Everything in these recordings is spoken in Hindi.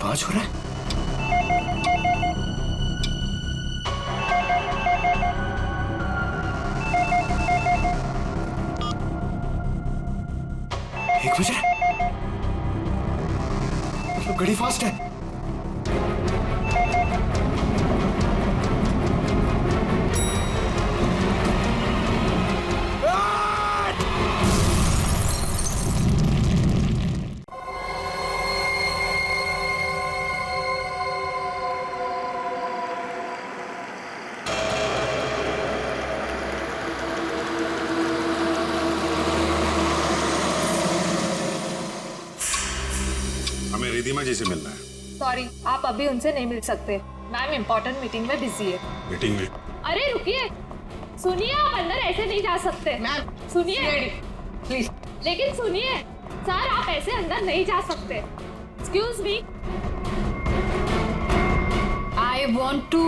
आज हो रहा है? एक बज रहा है, मतलब घड़ी फास्ट है। हमें रिधिमा जी से मिलना है। सॉरी, आप अभी उनसे नहीं मिल सकते। मैम इम्पोर्टेंट मीटिंग में बिजी है। मीटिंग में? अरे रुकिए, सुनिए, आप अंदर ऐसे नहीं जा सकते। मैम सुनिए प्लीज। लेकिन सुनिए सर, आप ऐसे अंदर नहीं जा सकते। Excuse me, I want to.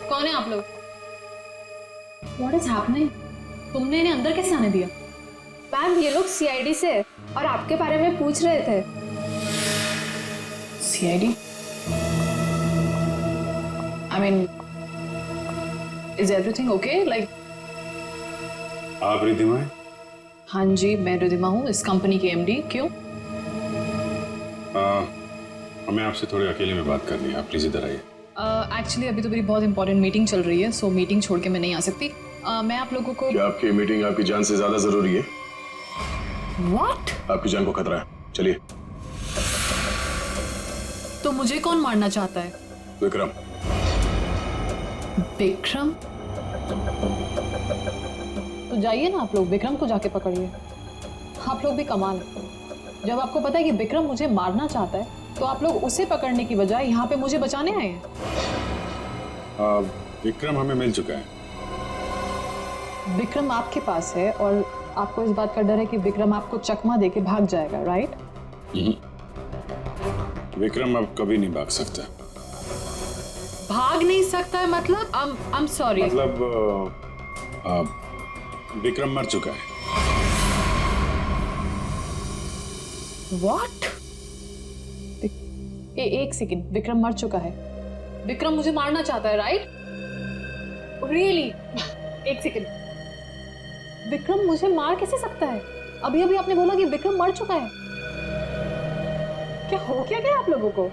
कौन है आप लोग? What is happening? तुमने इन्हें अंदर कैसे आने दिया? मैम ये लोग सीआईडी से और आपके बारे में पूछ रहे थे। CID? I mean, is everything okay? Like? आप रिधिमा हैं? हाँ जी, मैं रिधिमा हूँ, इस कंपनी की एमडी। क्यों? हमें आपसे थोड़ी अकेले में बात करनी है, आप प्लीज इधर आइए। एक्चुअली अभी तो मेरी बहुत इंपॉर्टेंट मीटिंग चल रही है, सो मीटिंग छोड़ के मैं नहीं आ सकती। मैं आप लोगों को। क्या आपकी मीटिंग आपकी जान से ज्यादा जरूरी है? What? आपकी जान को खतरा है, चलिए। तो मुझे कौन मारना चाहता है? विक्रम। विक्रम? तो जाइए ना आप लोग, विक्रम को जाके पकड़िए। आप लोग भी कमाल है। जब आपको पता है कि विक्रम मुझे मारना चाहता है, तो आप लोग उसे पकड़ने की बजाय यहाँ पे मुझे बचाने आए हैं। विक्रम हमें मिल चुका है। विक्रम आपके पास है और आपको इस बात का डर है कि विक्रम आपको चकमा देके भाग जाएगा, राइट? विक्रम अब कभी नहीं भाग सकता। भाग नहीं सकता है मतलब? I am sorry. मतलब विक्रम मर चुका है। व्हाट? एक सेकंड, विक्रम मर चुका है? विक्रम मुझे मारना चाहता है, राइट? रियली? एक सेकंड, विक्रम मुझे मार कैसे सकता है? अभी अभी आपने बोला कि विक्रम मर चुका है। क्या हो क्या आप लोगों को?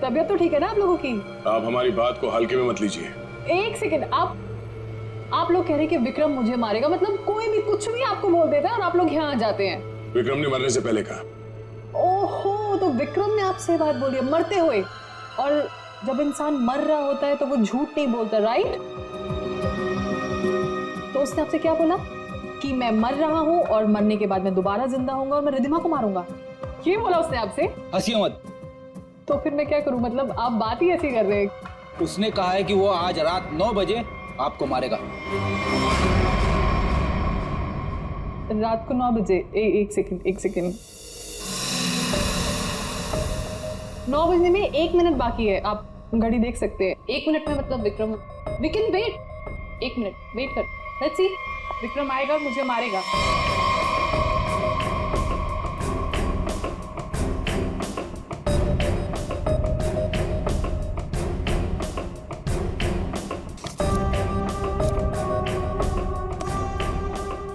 तबीयत तो ठीक है ना आप लोगों की? आप हमारी बात को हल्के में मत लीजिए। एक सेकंड, आप लोग कह रहे हैं कि विक्रम मुझे मारेगा, मतलब कोई भी कुछ भी आपको बोल देता है और आप लोग यहाँ आ जाते हैं। विक्रम ने मरने से पहले कहा। ओहो, तो विक्रम ने आपसे बात बोली है मरते हुए। और जब इंसान मर रहा होता है तो वो झूठ नहीं बोलता, राइट? तो उसने आपसे क्या बोला? कि मैं मर रहा हूँ और मरने के बाद मैं दोबारा जिंदा होऊंगा और मैं रिधिमा को मारूंगा। ये बोला उसने आपसे? हंसिए मत। तो फिर मैं क्या करूं? मतलब आप बात ही ऐसी कर रहे हैं। उसने कहा है कि वो आज रात 9 बजे आपको मारेगा। रात को 9 बजे? एक सेकंड। 9 बजने में 1 मिनट बाकी है, आप घड़ी देख सकते हैं। 1 मिनट में मतलब Vikram, we can wait. 1 minute wait कर, लेट्स सी। विक्रम आएगा और मुझे मारेगा।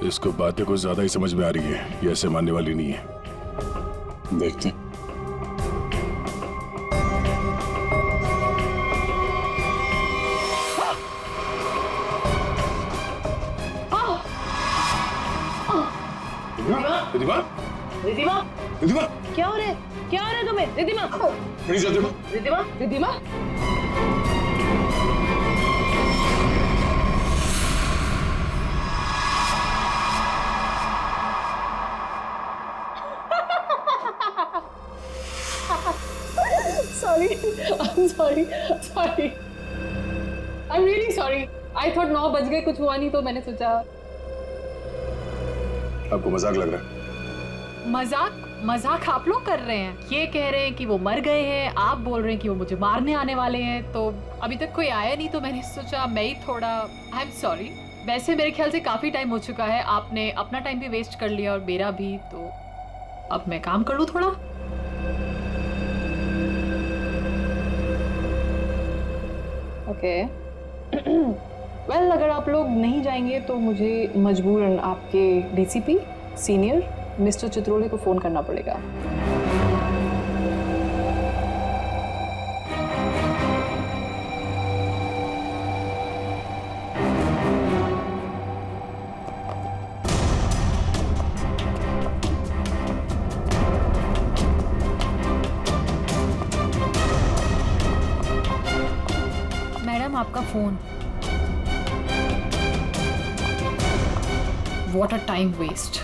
इसको बातें कुछ ज्यादा ही समझ में आ रही है, ये ऐसे मानने वाली नहीं है। देखते हैं। रिधिमा? रिधिमा? रिधिमा? क्या हो रहा है तुम्हें? Ridhima? Ridhima? sorry. I'm really sorry. I thought 9 बज गए, कुछ हुआ नहीं तो मैंने सोचा। आपको मजाक लग रहा है? मजाक आप लोग कर रहे हैं। ये कह रहे हैं कि वो मर गए हैं, आप बोल रहे हैं कि वो मुझे मारने आने वाले हैं। तो अभी तक कोई आया नहीं तो मैंने सोचा मैं ही थोड़ा। आई एम सॉरी, वैसे मेरे ख्याल से काफ़ी टाइम हो चुका है, आपने अपना टाइम भी वेस्ट कर लिया और मेरा भी, तो अब मैं काम कर लूँ थोड़ा। ओके वेल अगर आप लोग नहीं जाएंगे तो मुझे मजबूरन आपके डीसीपी सीनियर मिस्टर चित्रोले को फ़ोन करना पड़ेगा। मैडम आपका phone. What a time waste.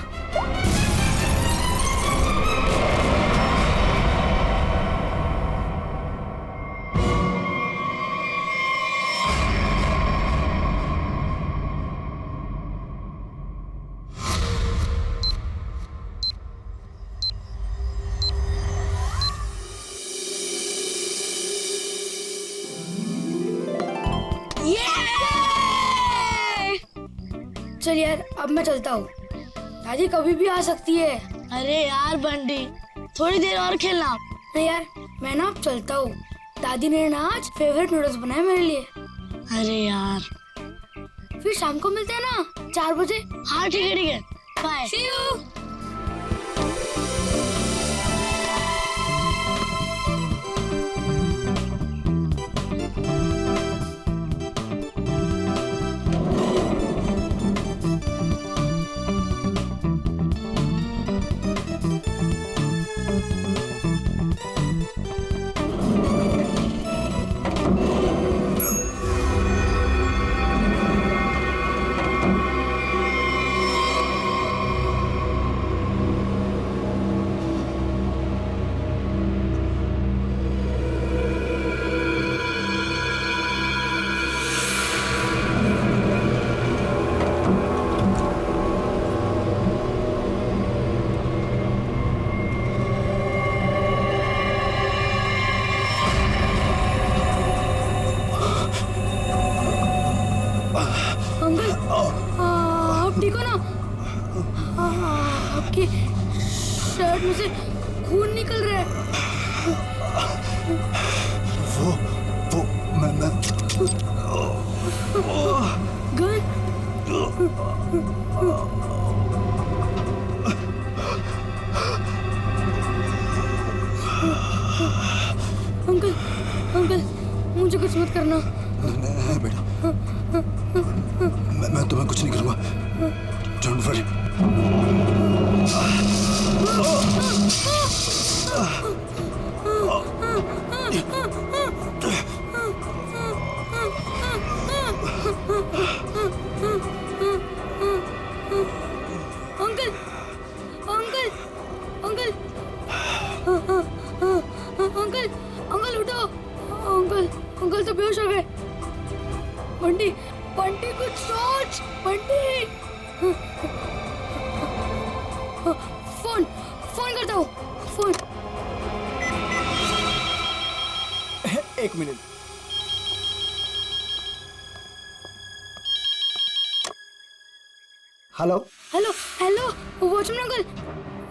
चल यार अब मैं चलता हूँ, दादी कभी भी आ सकती है। अरे यार बंडी थोड़ी देर और खेलना। नहीं यार मैं ना अब चलता हूँ, दादी ने ना आज फेवरेट नूडल्स बनाए मेरे लिए। अरे यार फिर शाम को मिलते हैं ना 4 बजे। हाँ ठीक है बाय सी यू। अंकल आप ठीक हो ना? आपकी शर्ट में से खून निकल रहा है। वो मैं गन अंकल अंकल मुझे कुछ मत करना। नहीं बेटा, मैं तुम्हें कुछ नहीं करूंगा। Don't worry. Uncle uncle uncle uncle uncle उठो। अंकल अंकल तो बेहोश हो गए। बंटी बंटी कुछ सोच। बंटी फोन फोन करता हूँ फोन। एक minute. Hello hello hello watchman uncle.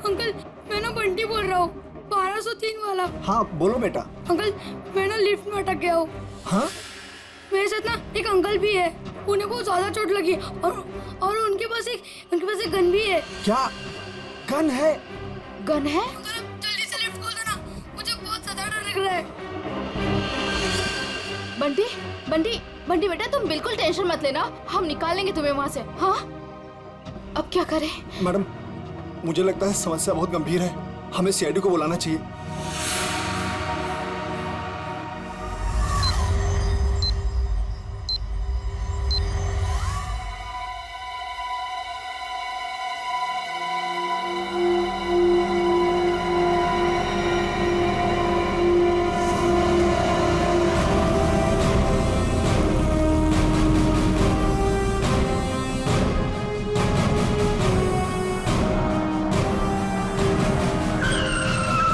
Uncle मैं ना बंटी बोल रहा हूँ 1203 वाला। हाँ बोलो बेटा। अंकल मैं ना लिफ्ट में अटक गया हूँ। हाँ मेरे साथ ना एक अंकल भी है, उन्हें बहुत ज्यादा चोट लगी और उनके पास एक गन भी है। क्या गन है? गन है? अंकल जल्दी से लिफ्ट खोल देना, मुझे बहुत ज्यादा डर लग रहा है। बंटी बंटी बंटी बेटा तुम बिल्कुल टेंशन मत लेना, हम निकालेंगे तुम्हें वहाँ से। हाँ अब क्या करें? मैडम मुझे लगता है समस्या बहुत गंभीर है, हमें सीआईडी को बुलाना चाहिए।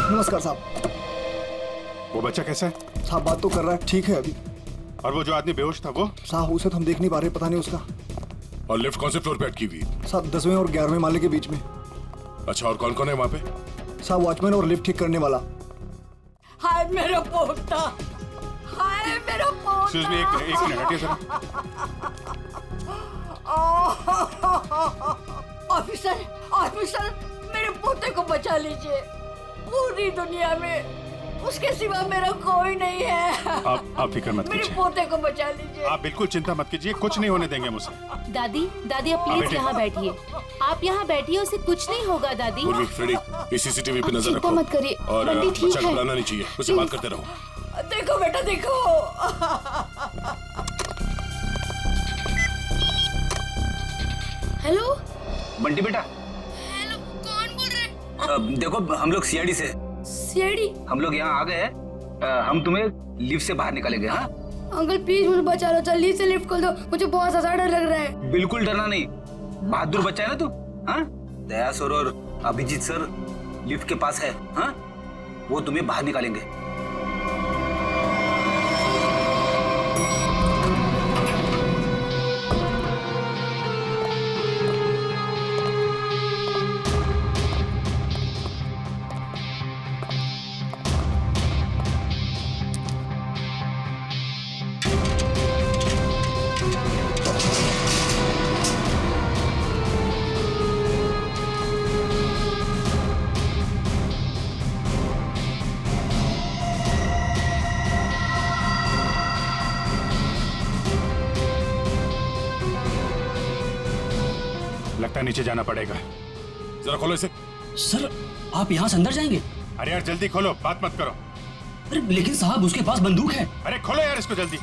नमस्कार साहब। वो बच्चा कैसा है? साहब बात तो कर रहा है, ठीक है अभी। और वो जो आदमी बेहोश था वो? साहब उसे तो हम देख नहीं पा रहे, पता नहीं उसका। और लिफ्ट कौन से फ्लोर पे अटकी हुई है? साहब 10वें और 11वें माले के बीच में। अच्छा, और कौन कौन है वहाँ पे? साहब वॉचमैन और लिफ्ट ठीक करने वाला। हाय मेरा पोता, हाय मेरा पोता। एक्सक्यूज मी, एक मिनट हटिए सर। ऑफिसर, ऑफिसर, मेरे पोते को बचा लीजिए। पूरी दुनिया में उसके सिवा मेरा कोई नहीं है। आप फिक्र मत मेरे कीजिए, पोते को बचा लीजिए। आप बिल्कुल चिंता मत कीजिए, कुछ नहीं होने देंगे मुझसे। दादी, दादी आप प्लीज यहाँ बैठिए। आप यहाँ बैठिए, उसे कुछ नहीं होगा दादी। पूर्वी, फ्रेडी, ये सीसीटीवी पे नजर चिंता रखो। मत करिए, और बंटी ठीक बच्चा है। घबराना नहीं चाहिए, उससे बात करते रहो। देखो बेटा, देखो। हेलो बंटी बेटा, हेलो, कौन बोल रहे? देखो हम लोग सीआईडी से, सीआईडी? हम लोग यहाँ आ गए हैं। हम तुम्हें लिफ्ट से बाहर निकालेंगे। हाँ, अंकल प्लीज मुझे बचा लो, जल्दी से लिफ्ट खोल दो, मुझे बहुत ज्यादा डर लग रहा है। बिल्कुल डरना नहीं, बहादुर बच्चा है ना तू। हाँ, दया सर और अभिजीत सर लिफ्ट के पास है। हाँ, वो तुम्हें बाहर निकालेंगे। लगता है नीचे जाना पड़ेगा। जरा खोलो इसे। सर आप यहाँ से अंदर जाएंगे? अरे यार जल्दी खोलो, बात मत करो। अरे लेकिन साहब उसके पास बंदूक है। अरे खोलो यार इसको जल्दी।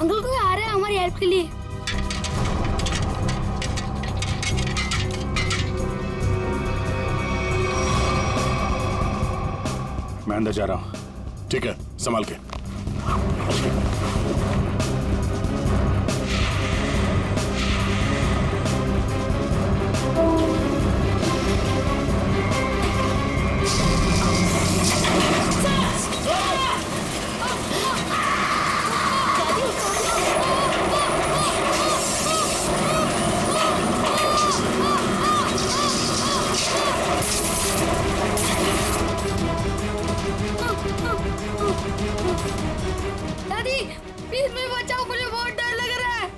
अंकल कोई आ रहा है हमारी हेल्प के लिए। मैं अंदर जा रहा हूँ। ठीक है, संभाल के। दादी प्लीज मुझे बचाओ, मुझे बहुत डर लग रहा है।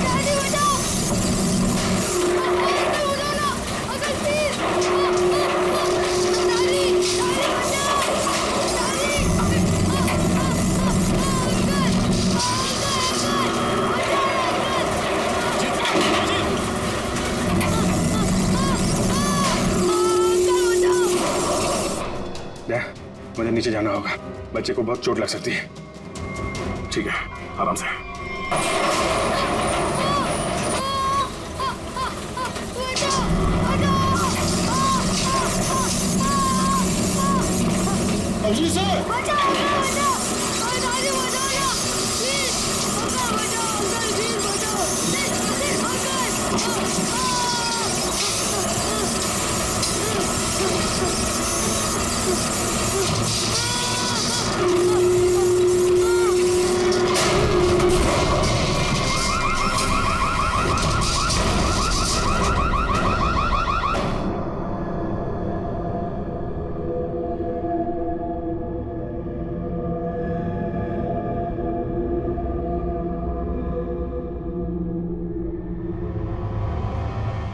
दादी बचाओ, अंकल बचाओ ना, अंकल प्लीज। दादी, दादी बचाओ, दादी। दया, मुझे नीचे जाना होगा, बच्चे को बहुत चोट लग सकती है। ठीक है, आराम से। Abhijeet sir,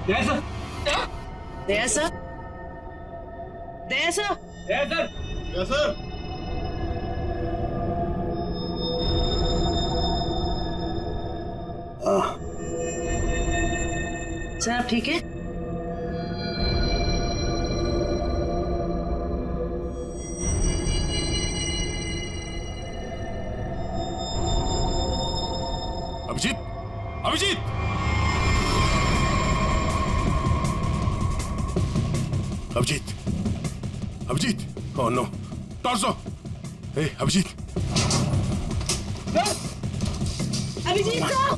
Daya sir, Daya sir, Daya sir, Daya sir, yes sir. Sir आप ठीक है? Abhijeet, Abhijeet, Abhijeet, Abhijeet, oh no, torso, ए अभिजीत, अभिजीत सर!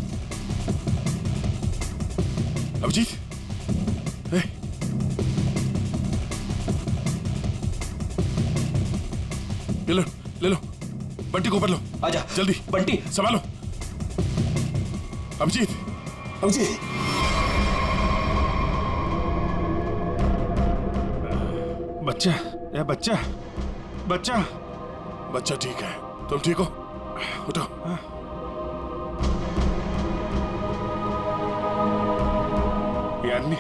अभिजीत, ए, ले लो, बंटी को ऊपर लो, आजा जल्दी, बंटी। संभालो, अभिजीत, अभिजीत, बच्चा, ये बच्चा, बच्चा, बच्चा ठीक है, तुम ठीक हो? उठो। ये आदमी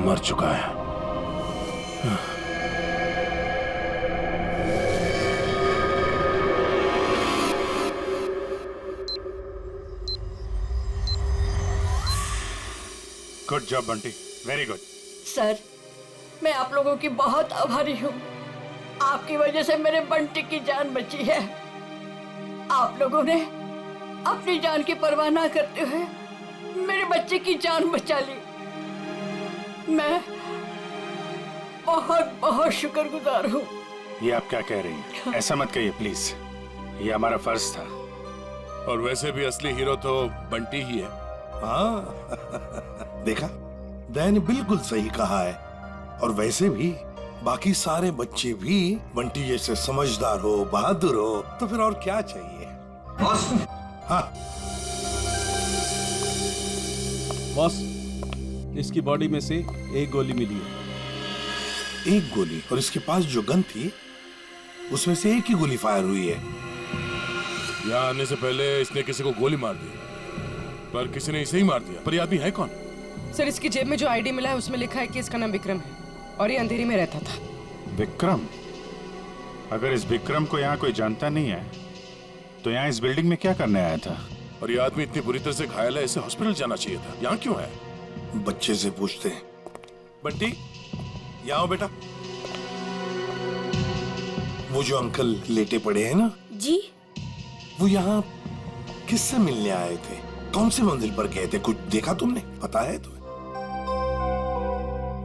मर चुका है। Good job Bunty, very good. Sir, मैं आप लोगों की बहुत आभारी हूँ। आपकी वजह से मेरे बंटी की जान बची है। आप लोगों ने अपनी जान की परवाह ना करते हुए मेरे बच्चे की जान बचा ली। मैं बहुत बहुत शुक्रगुजार हूँ। ये आप क्या कह रही हैं? ऐसा मत कहिए प्लीज, ये हमारा फर्ज था। और वैसे भी असली हीरो तो बंटी ही है। हाँ देखा, दया ने बिल्कुल सही कहा है। और वैसे भी बाकी सारे बच्चे भी बंटी जैसे समझदार हो, बहादुर हो, तो फिर और क्या चाहिए। बॉस, हाँ बॉस, इसकी बॉडी में से एक गोली मिली है। एक गोली? और इसके पास जो गन थी उसमें से एक ही गोली फायर हुई है। यहाँ आने से पहले इसने किसी को गोली मार दी, पर किसी ने इसे ही मार दिया। पर ये आदमी है कौन? सर, इसकी जेब में जो आईडी मिला है उसमें लिखा है कि इसका नाम विक्रम है और ये अंधेरी में रहता था। विक्रम? अगर इस विक्रम को यहाँ कोई जानता नहीं है तो यहाँ इस बिल्डिंग में क्या करने आया था? और ये आदमी इतनी बुरी तरह से घायल है, इसे हॉस्पिटल जाना चाहिए था। यहाँ क्यों है? बच्चे से पूछते हैं। बंटी, यहाँ आओ बेटा। वो जो अंकल लेटे पड़े हैं ना जी, वो यहाँ किससे मिलने आए थे? कौन से मंदिर पर गए थे? कुछ देखा तुमने? पता है तुम्हें?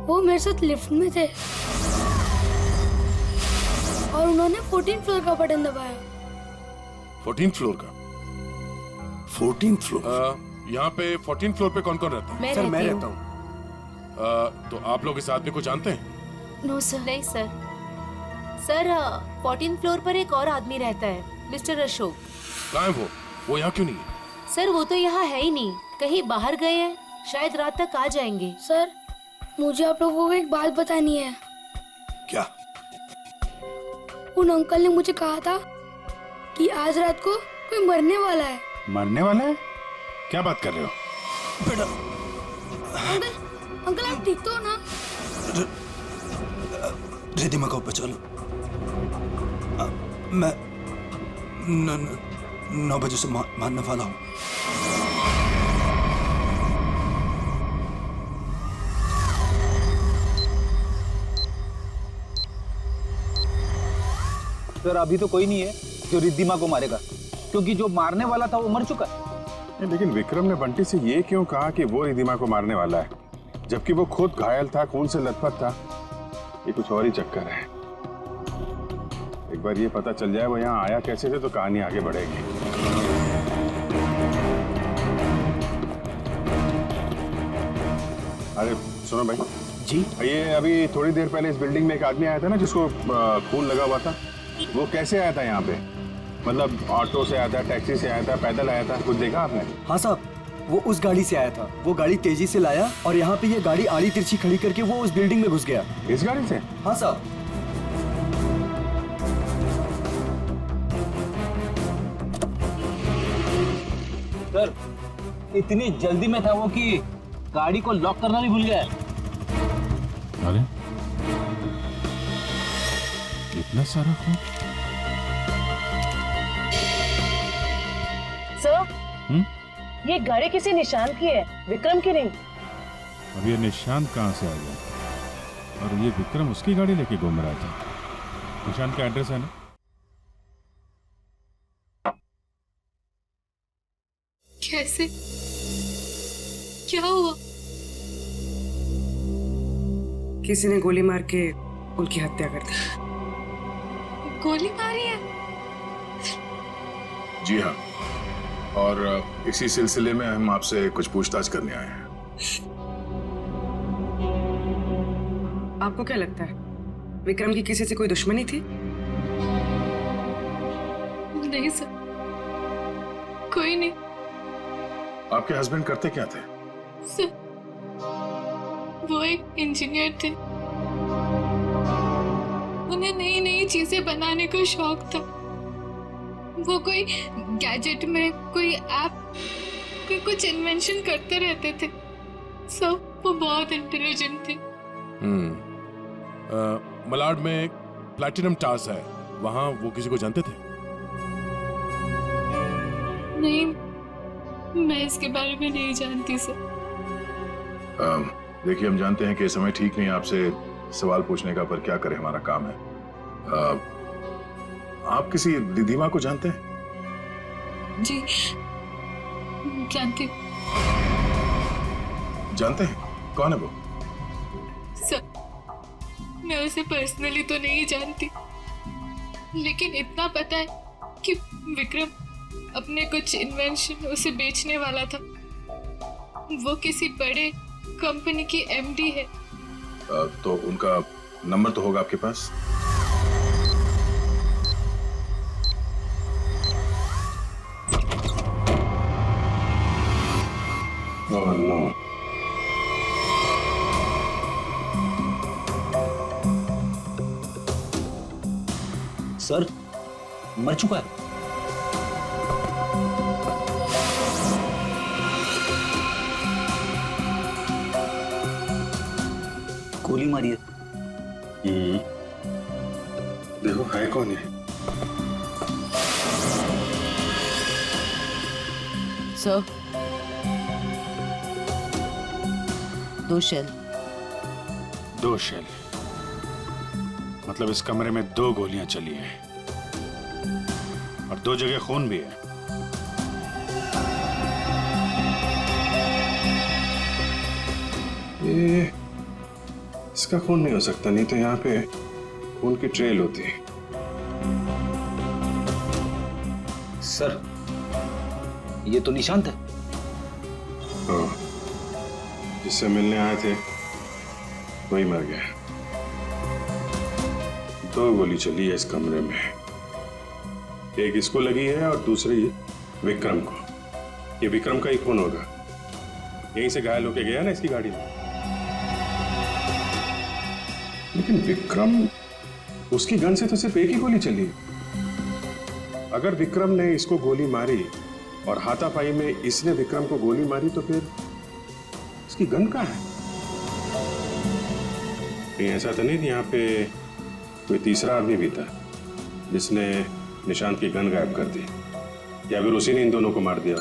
वो मेरे साथ लिफ्ट में थे और उन्होंने 14th फ्लोर का बटन दबाया। 14th फ्लोर का? 14th floor? यहाँ पे 14th फ्लोर पे कौन कौन रहता है? सर मैं रहता हूँ। तो आप लोग इस आदमी को जानते हैं? No sir. नहीं सर। सर, 14th फ्लोर पर एक और आदमी रहता है, मिस्टर अशोक। कहाँ है वो यहाँ क्यों नहीं है? सर, वो तो यहाँ है ही नहीं, कहीं बाहर गए हैं, शायद रात तक आ जाएंगे। सर, मुझे आप लोगों को एक बात बतानी है। क्या? उन अंकल ने मुझे कहा था कि आज रात को कोई मरने वाला है। मरने वाला है? क्या बात कर रहे हो? अंकल आप ठीक तो हो ना? रिद्धिमा को बचा लो। मैं 9 बजे से मारने वाला हूँ। सर, अभी तो कोई नहीं है जो रिद्धिमा को मारेगा, क्योंकि जो मारने वाला था वो मर चुका है। लेकिन विक्रम ने बंटी से ये क्यों कहा कि वो रिद्धिमा को मारने वाला है, जबकि वो खुद घायल था, खून से लथपथ था? ये कुछ और ही चक्कर है। एक बार ये पता चल जाए वो यहाँ आया कैसे थे तो कहानी आगे बढ़ेगी। अरे सुनो भाई जी, ये अभी थोड़ी देर पहले इस बिल्डिंग में एक आदमी आया था ना जिसको खून लगा हुआ था, वो कैसे आया था यहाँ पे? मतलब ऑटो से आया था, टैक्सी से आया था, पैदल आया था? कुछ देखा आपने? हाँ साहब, वो उस गाड़ी से आया था। वो गाड़ी तेजी से लाया और यहाँ पे ये गाड़ी आड़ी तिरछी खड़ी करके वो उस बिल्डिंग में घुस गया। इस गाड़ी से? हाँ साहब। सर, इतनी जल्दी में था वो कि गाड़ी को लॉक करना भी भूल गया। अरे इतना सारा खून? सर, ये गाड़ी किसी निशान की है, विक्रम की नहीं। अब ये निशान कहाँ से आ गया? और ये विक्रम उसकी गाड़ी लेके घूम रहा था। निशान का एड्रेस है ना? कैसे? क्या हुआ? किसी ने गोली मार के उनकी हत्या कर दी। गोली मारी है? जी हाँ, और इसी सिलसिले में हम आपसे कुछ पूछताछ करने आए हैं। आपको क्या लगता है विक्रम की किसी से कोई दुश्मनी थी? नहीं सर, कोई नहीं। आपके हस्बैंड करते क्या थे? सर, वो एक इंजीनियर थे। उन्हें नई नई चीजें बनाने का शौक था। वो कोई गैजेट में कोई ऐप कोई कुछ इन्वेंशन करते रहते थे। सब वो बहुत इंटेलिजेंट थे। मलाड में एक प्लैटिनम टास है, वहां वो किसी को जानते थे? नहीं, मैं इसके बारे में नहीं जानती सर। देखिए, हम जानते हैं कि ये समय ठीक नहीं है आपसे सवाल पूछने का, पर क्या करें, हमारा काम है। आप किसी रिधिमा को जानते हैं? जी जानती। जानते हैं? कौन है वो? सर, मैं उसे पर्सनली तो नहीं जानती, लेकिन इतना पता है कि विक्रम अपने कुछ इन्वेंशन उसे बेचने वाला था। वो किसी बड़े कंपनी की एमडी है। तो उनका नंबर तो होगा आपके पास? Oh no. सर, मर चुका है। गोली मारी है। देखो है कौन है? Sir, 2 shell. 2 शेल? मतलब इस कमरे में 2 गोलियां चली हैं और 2 जगह खून भी है। ये इसका खून नहीं हो सकता, नहीं तो यहाँ पे खून की ट्रेल होती है। सर, ये तो निशांत है। हाँ, जिससे मिलने आए थे वही मर गया। 2 गोली चली है इस कमरे में, एक इसको लगी है और दूसरी विक्रम को। ये विक्रम का ही खून होगा, यहीं से घायल होके गया ना इसकी गाड़ी में। लेकिन विक्रम, उसकी गन से तो सिर्फ एक ही गोली चली है। अगर विक्रम ने इसको गोली मारी और हाथापाई में इसने विक्रम को गोली मारी, तो फिर इसकी गन कहाँ है? कहीं ऐसा तो नहीं कि यहाँ पे कोई तीसरा आदमी भी था जिसने निशांत की गन गायब कर दी, या फिर उसी ने इन दोनों को मार दिया?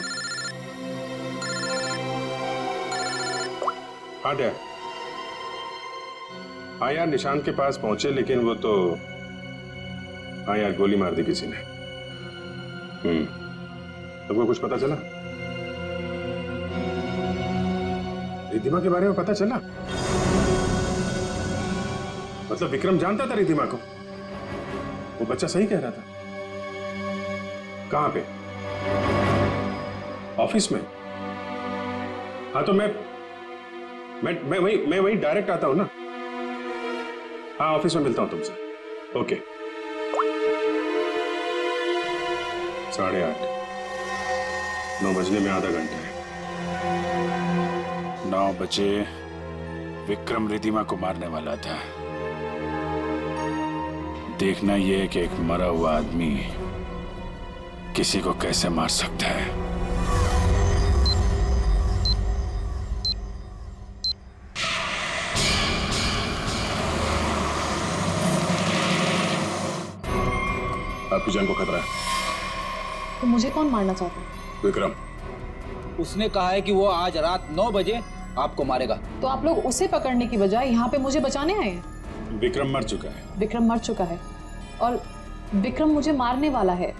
हाँ डैड, हाँ यार, निशांत के पास पहुंचे, लेकिन वो तो, हाँ यार, गोली मार दी किसी ने। तुमको कुछ पता चला? रिधिमा के बारे में पता चला? मतलब विक्रम जानता था रिधिमा को? वो बच्चा सही कह रहा था। कहां पे? ऑफिस में? हाँ, तो मैं वही डायरेक्ट आता हूं ना। हाँ, ऑफिस में मिलता हूं तुमसे। ओके। 8:30, 9 बजने में आधा घंटा है। 9 बजे विक्रम रिधिमा को मारने वाला था। देखना यह है कि एक मरा हुआ आदमी किसी को कैसे मार सकता है। आपकी जान को खतरा है। तो मुझे कौन मारना चाहता है? विक्रम। उसने कहा है कि वो आज रात 9 बजे आपको मारेगा। तो आप लोग उसे पकड़ने की बजाय यहाँ पे मुझे बचाने आए हैं। विक्रम मर चुका है। विक्रम मर चुका है और विक्रम मुझे मारने वाला है।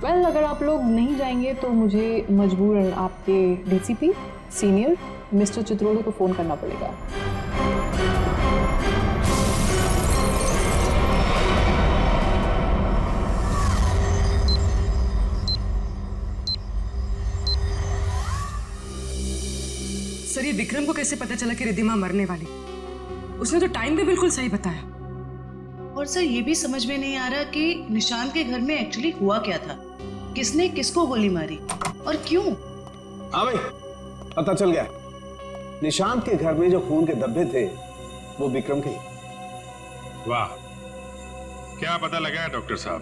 वेल, अगर आप लोग नहीं जाएंगे तो मुझे मजबूरन आपके डीसीपी सीनियर मिस्टर चित्रोड़ू को फोन करना पड़ेगा। सर ये विक्रम को कैसे पता चला कि रिद्धिमा मरने वाली? उसने तो टाइम भी बिल्कुल सही बताया। और सर ये भी समझ में नहीं आ रहा कि निशांत के घर में एक्चुअली हुआ क्या था, किसने किसको गोली मारी और क्यों। हाँ भाई, पता चल गया। निशांत के घर में जो खून के धब्बे थे वो विक्रम के ही। वाह, क्या पता लगाया डॉक्टर साहब?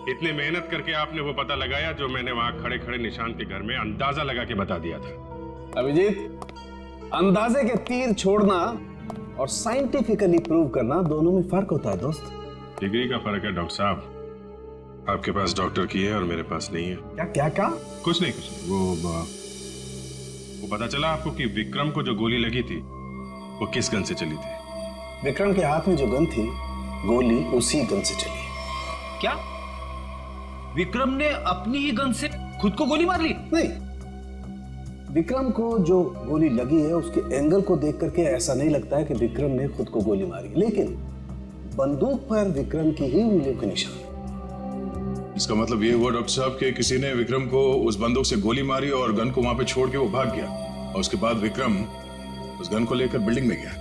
इतनी मेहनत करके आपने वो पता लगाया जो मैंने वहां खड़े खड़े निशांत के घर में अंदाजा लगा के बता दिया था। अभिजीत, अंदाजे के तीर छोड़ना और साइंटिफिकली प्रूव करना दोनों में फर्क होता है दोस्त। डिग्री का फर्क है डॉक्टर साहब। आपके पास डॉक्टर की है और मेरे पास नहीं है। क्या क्या क्या? कुछ नहीं। वो पता चला आपको कि विक्रम को जो गोली लगी थी वो किस गन से चली थी? विक्रम के हाथ में जो गन थी, गोली उसी गन से चली। क्या विक्रम ने अपनी ही गन से खुद को गोली मार ली? नहीं, विक्रम को जो गोली लगी है उसके एंगल को देख करके ऐसा नहीं लगता है कि विक्रम ने खुद को गोली मारी, लेकिन बंदूक पर विक्रम की ही उंगलियों के निशान। इसका मतलब ये हुआ डॉक्टर साहब कि किसी ने विक्रम को उस बंदूक से गोली मारी और गन को वहां पे छोड़ के वो भाग गया, और उसके बाद विक्रम उस गन को लेकर बिल्डिंग में गया।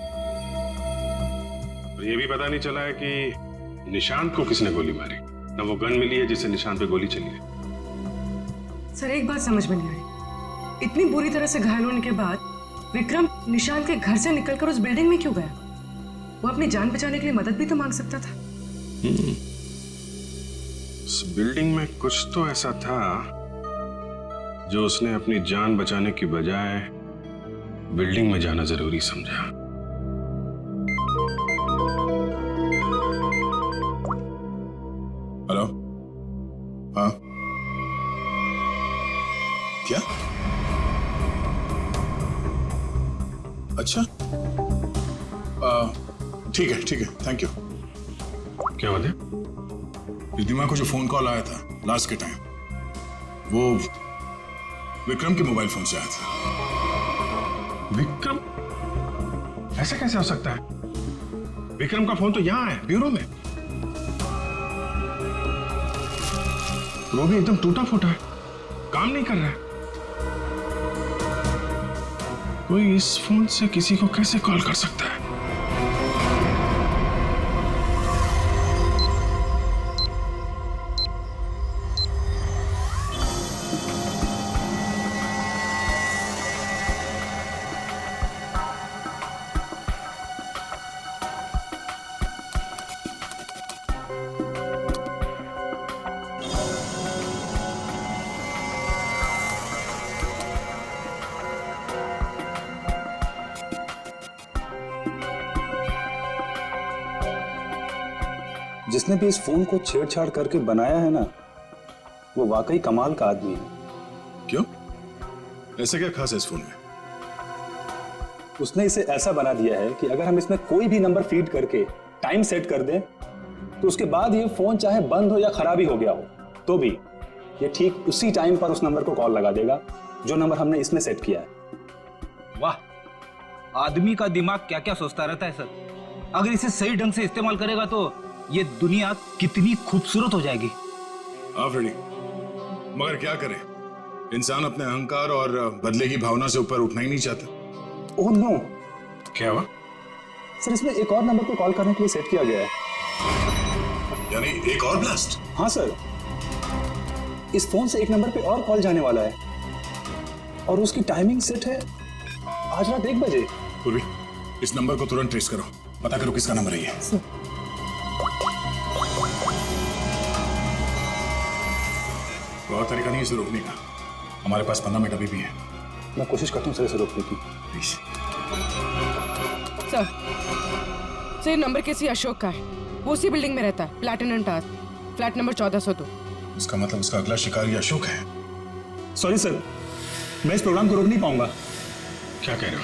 और ये भी पता नहीं चला है कि निशांत को किसने गोली मारी, ना वो गन मिली है जिससे निशांत पे गोली चली है। सर एक बात समझ में नहीं आई, इतनी बुरी तरह से घायल होने के बाद विक्रम निशांत के घर से निकलकर उस बिल्डिंग में क्यों गया? वो अपनी जान बचाने के लिए मदद भी तो मांग सकता था। उस बिल्डिंग में कुछ तो ऐसा था जो उसने अपनी जान बचाने की बजाय बिल्डिंग में जाना जरूरी समझा। हेलो, हाँ क्या? अच्छा, ठीक है, थैंक यू। क्या बात है? रिद्धिमा को जो फोन कॉल आया था लास्ट के टाइम, वो विक्रम के मोबाइल फोन से आया था। विक्रम? ऐसा कैसे हो सकता है? विक्रम का फोन तो यहां है, ब्यूरो में। वो भी एकदम टूटा फूटा है, काम नहीं कर रहा है। कोई इस फोन से किसी को कैसे कॉल कर सकता है? जिसने भी इस फोन को छेड़छाड़ करके बनाया है ना, वो वाकई कमाल का आदमी है। क्यों? ऐसा क्या खास है इस फोन में? उसने इसे ऐसा बना दिया है कि अगर हम इसमें कोई भी नंबर फीड करके टाइम सेट कर दें, तो उसके बाद ये फोन चाहे बंद हो या खराबी हो गया हो, तो भी ये ठीक उसी टाइम पर उस नंबर को कॉल लगा देगा जो नंबर हमने इसमें सेट किया है। वाह, आदमी का दिमाग क्या क्या सोचता रहता है सर। अगर इसे सही ढंग से इस्तेमाल करेगा तो ये दुनिया कितनी खूबसूरत हो जाएगी। हाँ फ्रेडी, मगर क्या करें, इंसान अपने अहंकार और बदले की भावना से ऊपर उठना ही नहीं चाहता। Oh no. क्या हुआ? सर इसमें एक और नंबर को कॉल करने के लिए सेट किया गया है। यानी एक और ब्लास्ट? हाँ सर, इस फोन से एक नंबर पे और कॉल जाने वाला है और उसकी टाइमिंग सेट है आज रात 1 बजे। पूर्वी, इस नंबर को तुरंत ट्रेस करो, पता करो किसका नंबर है ये। और तरीका नहीं इसे रोकने का। हमारे पास 15 मिनट अभी भी है। मैं कोशिश करता हूँ सर इसे रोकने की। प्लीज। सर नंबर किसी अशोक का है, वो उसी बिल्डिंग में रहता है, प्लैटिनम टावर, फ्लैट नंबर 1402। इसका मतलब उसका अगला शिकारी अशोक है। सॉरी सर, मैं इस प्रोग्राम को रोक नहीं पाऊंगा। क्या कह रहे हो?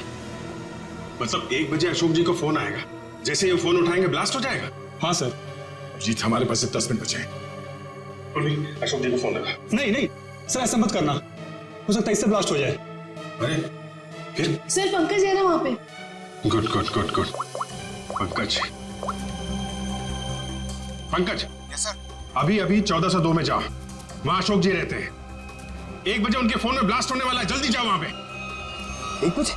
मतलब 1 बजे अशोक जी को फोन आएगा, जैसे ये फोन उठाएंगे ब्लास्ट हो जाएगा? हाँ सर। जीत, हमारे पास 10 मिनट बचे हैं। अशोक जी को फोन लगा। नहीं नहीं सर, ऐसा मत करना, हो सकता है इससे ब्लास्ट हो जाए। अरे फिर? सर पंकज है ना वहाँ पे। Good good good good. Pankaj, Pankaj. Yes sir. अभी अभी 1402 में जाओ, वहां अशोक जी रहते हैं। 1 बजे उनके फोन में ब्लास्ट होने वाला है, जल्दी जाओ वहां पे। 1 बजे?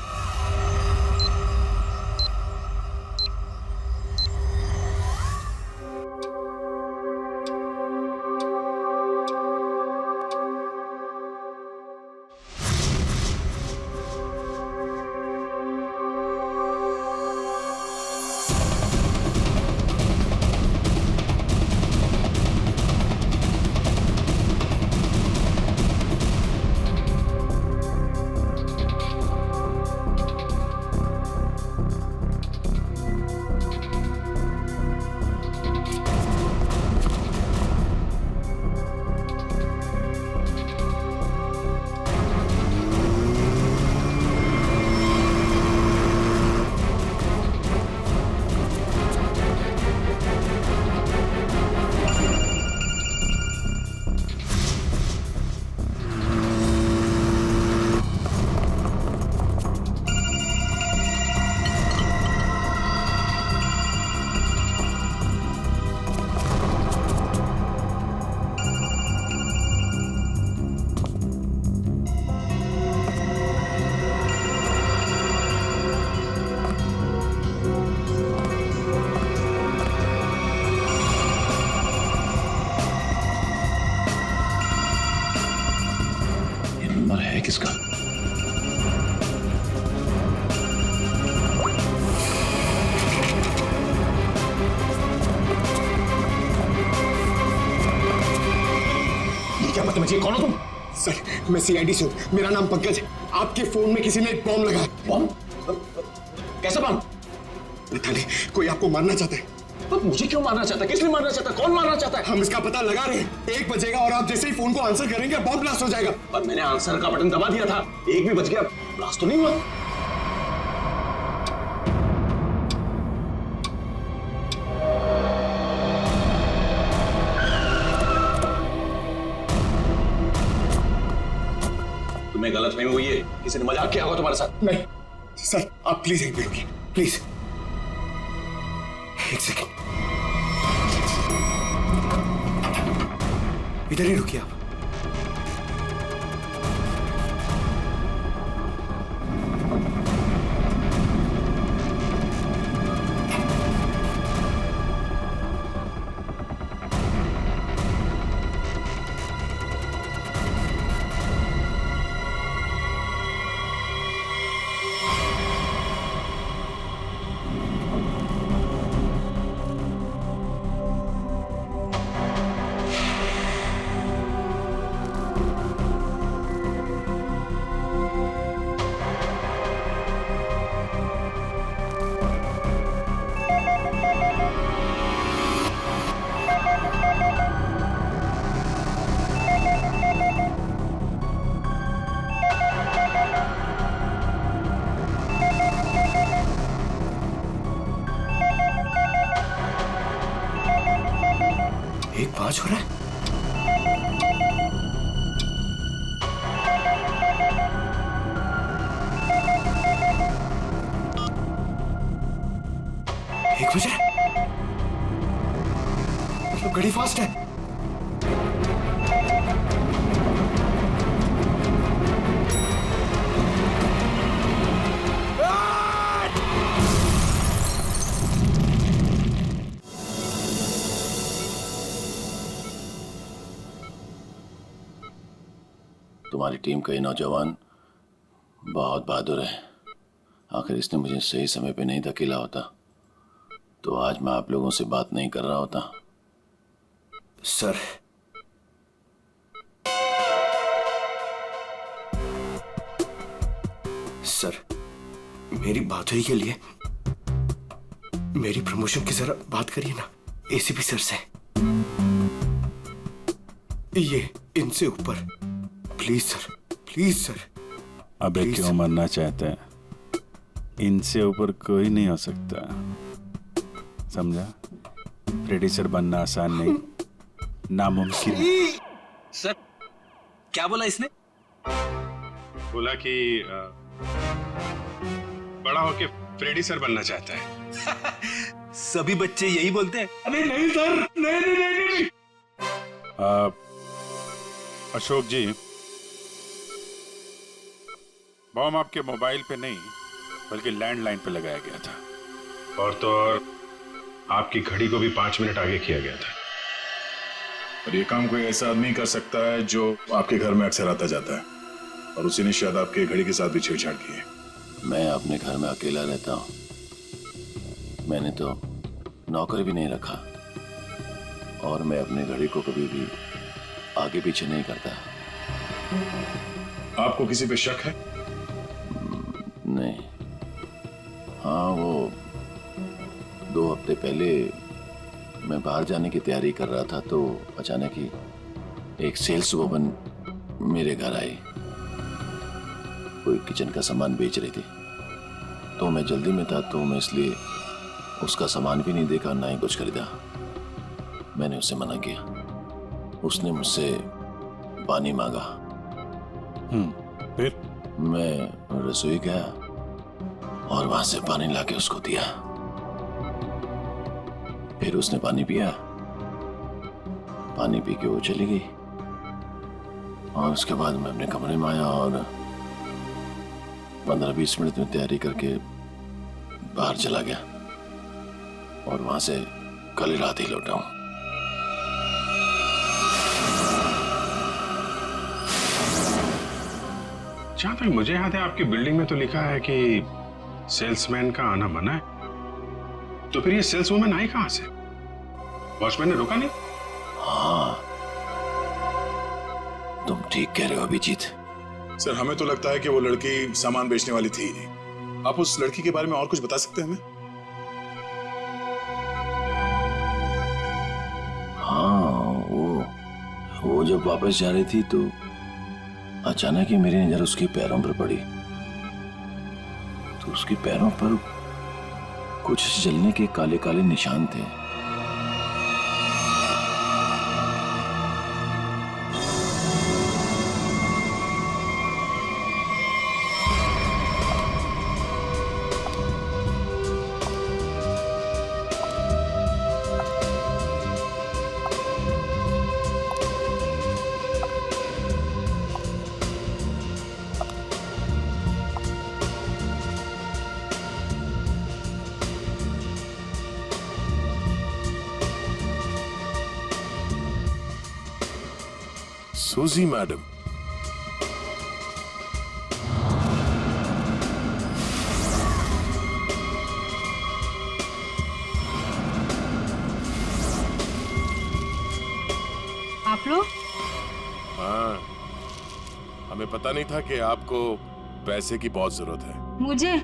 नंबर है किसका? क्या बदतमीजी, कौन हो तुम? सर, मैं सीआईडी से हूँ। मेरा नाम पंकज है। आपके फोन में किसी ने एक बॉम्ब लगाया। बॉम्ब? कैसा बॉम्ब? पता नहीं, कोई आपको मारना चाहता है। तो मुझे क्यों मारना चाहता है? किसने मारना चाहता है? कौन मारना चाहता है? हम इसका पता लगा रहे हैं। 1 बजेगा और आप जैसे ही फोन को आंसर करेंगे बॉम्ब ब्लास्ट हो जाएगा। पर मैंने आंसर का बटन दबा दिया था। 1 भी बज गया, ब्लास्ट तो नहीं हुआ। तुम्हें गलतफहमी हुई है, किसी ने मजाक किया होगा तुम्हारे साथ। नहीं सर, आप प्लीज एक मिनट रुकिए, प्लीज 1 सेकेंड, इधर ही रुकिए आप। एक 5 हो रहा है। एक बज रहा है, मतलब घड़ी फास्ट है। तुम्हारी टीम का ये नौजवान बहुत बहादुर है। आखिर इसने मुझे सही समय पे नहीं धकेला होता तो आज मैं आप लोगों से बात नहीं कर रहा होता। सर, सर, मेरी बात हुई के लिए मेरी प्रमोशन की जरा बात करिए ना एसीपी सर से। ये इनसे ऊपर, प्लीज सर, प्लीज सर। अबे क्यों मरना चाहते हैं? इनसे ऊपर कोई नहीं हो सकता, समझा? प्रोड्यूसर बनना आसान नहीं, नामुमकिन है। सर, क्या बोला इसने? बोला कि बड़ा होके फ्रेडी सर बनना चाहता है। सभी बच्चे यही बोलते हैं। अरे नहीं सर, नहीं नहीं नहीं, नहीं। अशोक जी, बॉम्ब आपके मोबाइल पे नहीं बल्कि लैंडलाइन पे लगाया गया था। और तो और आपकी घड़ी को भी 5 मिनट आगे किया गया था। और ये काम कोई ऐसा आदमी कर सकता है जो आपके घर में अक्सर आता जाता है, और उसी ने शायद आपके घड़ी के साथ भी छेड़छाड़ की है। मैं अपने घर में अकेला रहता हूँ, मैंने तो नौकर भी नहीं रखा, और मैं अपनी घड़ी को कभी भी आगे पीछे नहीं करता। आपको किसी पे शक है? नहीं। हाँ, वो 2 हफ्ते पहले मैं बाहर जाने की तैयारी कर रहा था तो अचानक ही एक सेल्स वुमन मेरे घर आई। कोई किचन का सामान बेच रही थी, तो मैं जल्दी में था, तो मैं इसलिए उसका सामान भी नहीं देखा, ना ही कुछ खरीदा। मैंने उससे मना किया। उसने मुझसे पानी मांगा। फिर मैं रसोई गया और वहां से पानी लाके उसको दिया। फिर उसने पानी पिया, पानी पी के वो चली गई। और उसके बाद मैं अपने कमरे में आया और 15-20 मिनट में तैयारी करके बाहर चला गया, और वहां से कल रात ही लौटा हूं। जहां तक मुझे याद है आपकी बिल्डिंग में तो लिखा है कि सेल्समैन का आना मना है, तो फिर ये सेल्सवुमन आई कहां से? वॉचमैन ने रोका नहीं? हाँ, तुम ठीक कह रहे हो अभिजीत। सर, हमें तो लगता है कि वो लड़की सामान बेचने वाली थी ही नहीं। आप उस लड़की के बारे में और कुछ बता सकते हैं हमें? हाँ, वो जब वापस जा रही थी तो अचानक ही मेरी नजर उसके पैरों पर पड़ी, तो उसके पैरों पर कुछ जलने के काले काले निशान थे। सूजी मैडम, आप लोग? हाँ, हमें पता नहीं था कि आपको पैसे की बहुत जरूरत है। मुझे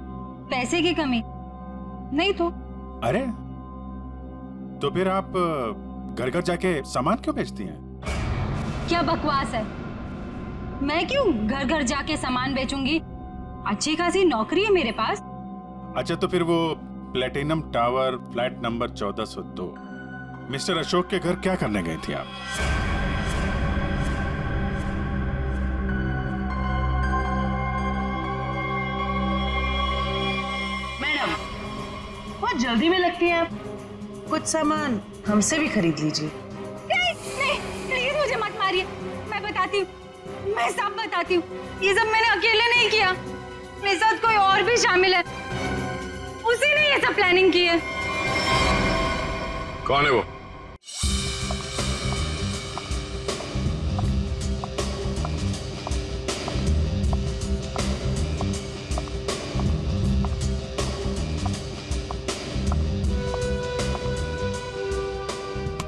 पैसे की कमी नहीं तो। अरे, तो फिर आप घर घर जाके सामान क्यों बेचती हैं? क्या बकवास है, मैं क्यों घर घर जाके सामान बेचूंगी? अच्छी खासी नौकरी है मेरे पास। अच्छा, तो फिर वो platinum tower flat number 1402 mister Ashok के घर क्या करने गई थी आप? मैडम, बहुत जल्दी में लगती हैं आप, कुछ सामान हमसे भी खरीद लीजिए। नहीं, प्लीज मुझे मत मारिए, मैं बताती हूँ, मैं सब बताती हूँ। ये सब मैंने अकेले नहीं किया, मेरे साथ कोई और भी शामिल है, उसी ने ये सब प्लानिंग की है। कौन है वो?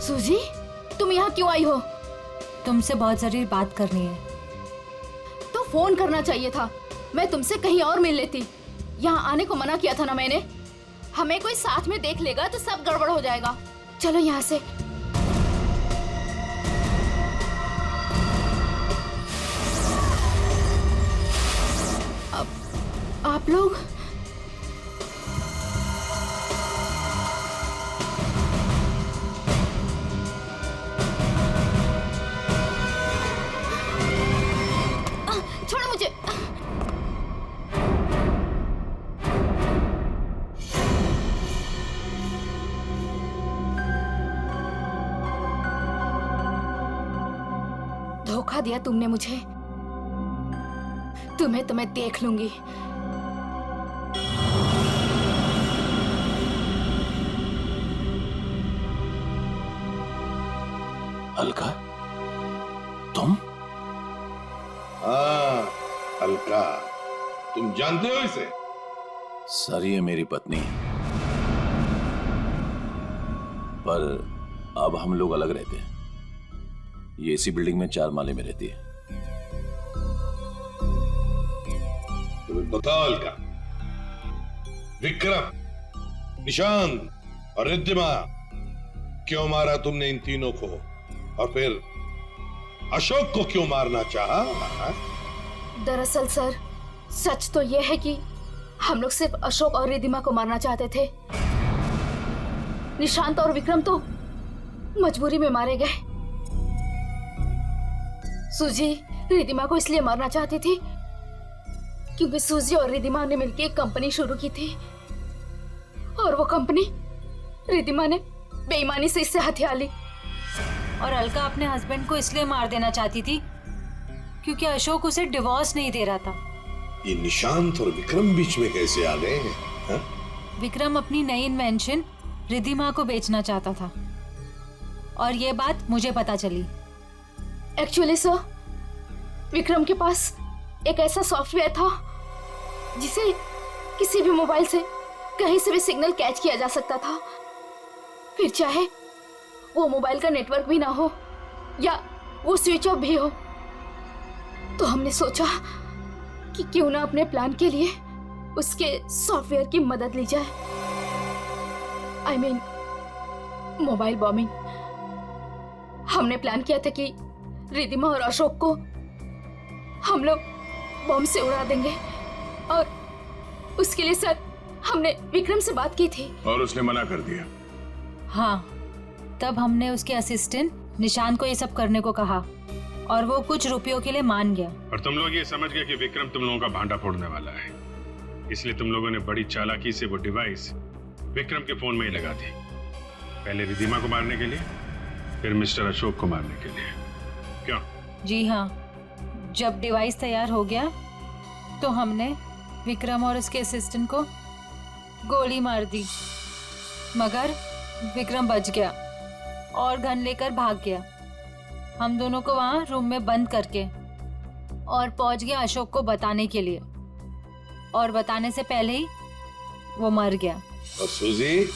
सूजी, तुम यहाँ क्यों आई हो? तुमसे बहुत जरूरी बात करनी है। तो फोन करना चाहिए था, मैं तुमसे कहीं और मिल लेती। यहाँ आने को मना किया था ना मैंने। हमें कोई साथ में देख लेगा तो सब गड़बड़ हो जाएगा। चलो यहाँ से। अब आप लोग छोड़ो मुझे। धोखा दिया तुमने मुझे। तुम्हें तो मैं देख लूंगी। अलका, तुम? हाँ अलका, तुम जानते हो इसे? सर ये मेरी पत्नी है, पर अब हम लोग अलग रहते हैं। ये इसी बिल्डिंग में 4 माले में रहती है। तुम्हें बताओ अलका, विक्रम, निशांत और रिद्धिमा, क्यों मारा तुमने इन तीनों को? और फिर अशोक को क्यों मारना चाहा? दरअसल सर, सच तो यह है कि हम लोग सिर्फ अशोक और रिद्धिमा को मारना चाहते थे। निशांत और विक्रम तो मजबूरी में मारे गए। सूजी रिद्धिमा को इसलिए मारना चाहती थी क्योंकि सूजी और रिद्धिमा ने मिलकर एक कंपनी शुरू की थी, और वो कंपनी रिद्धिमा ने बेईमानी से इससे हथिया ली। और अलका अपने हस्बैंड को इसलिए मार देना चाहती थी क्योंकि अशोक उसे डिवोर्स नहीं दे रहा था। ये निशांत और विक्रम बीच में कैसे आ गए हैं? हा? विक्रम अपनी नई इन्वेंशन रिद्धिमा को बेचना चाहता था, और ये बात मुझे पता चली। एक्चुअली सर, विक्रम के पास एक ऐसा सॉफ्टवेयर था जिसे किसी भी मोबाइल से कहीं से भी सिग्नल कैच किया जा सकता था, फिर चाहे वो मोबाइल का नेटवर्क भी ना हो या वो स्विच ऑफ भी हो। तो हमने सोचा कि क्यों ना अपने प्लान के लिए उसके सॉफ्टवेयर की मदद ली जाए। I mean mobile bombing. हमने प्लान किया था कि रिद्धिमा और अशोक को हम लोग बॉम्ब से उड़ा देंगे, और उसके लिए सर हमने विक्रम से बात की थी। और उसने मना कर दिया? हाँ, तब हमने उसके असिस्टेंट निशांत को ये सब करने को कहा, और वो कुछ रुपयों के लिए मान गया। और तुम लोग ये समझ गए कि विक्रम तुम लोगों का भांडा फोड़ने वाला है, इसलिए तुम लोगों ने बड़ी चालाकी से वो डिवाइस विक्रम के फोन में ही लगा दी। पहले रिद्धिमा को मारने के लिए, फिर मिस्टर अशोक को मारने के लिए। क्यों? जी हाँ, जब डिवाइस तैयार हो गया तो हमने विक्रम और उसके असिस्टेंट को गोली मार दी, मगर विक्रम बच गया और गन लेकर भाग गया। हम दोनों को वहाँ रूम में बंद करके, और पहुंच गया अशोक को बताने के लिए, और बताने से पहले ही वो मर गया। और सूजी,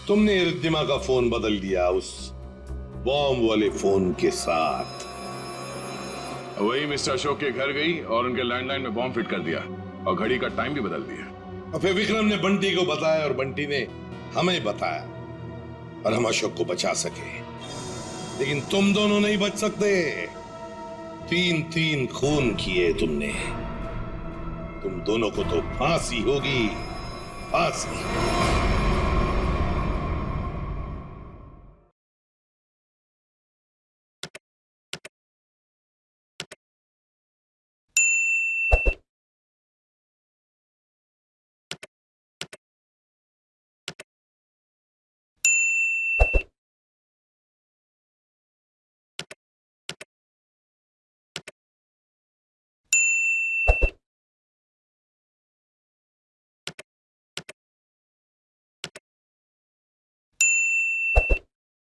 तुमने रिद्धिमा का फोन बदल दिया उस बॉम्ब वाले फोन के साथ। वही मिस्टर अशोक के घर गई और उनके लैंडलाइन में बॉम्ब फिट कर दिया, और घड़ी का टाइम भी बदल दिया। और फिर विक्रम ने बंटी को बताया, और बंटी ने हमें बताया, और हम अशोक को बचा सके। लेकिन तुम दोनों नहीं बच सकते। 3 खून किए तुमने। तुम दोनों को तो फांसी होगी, फांसी।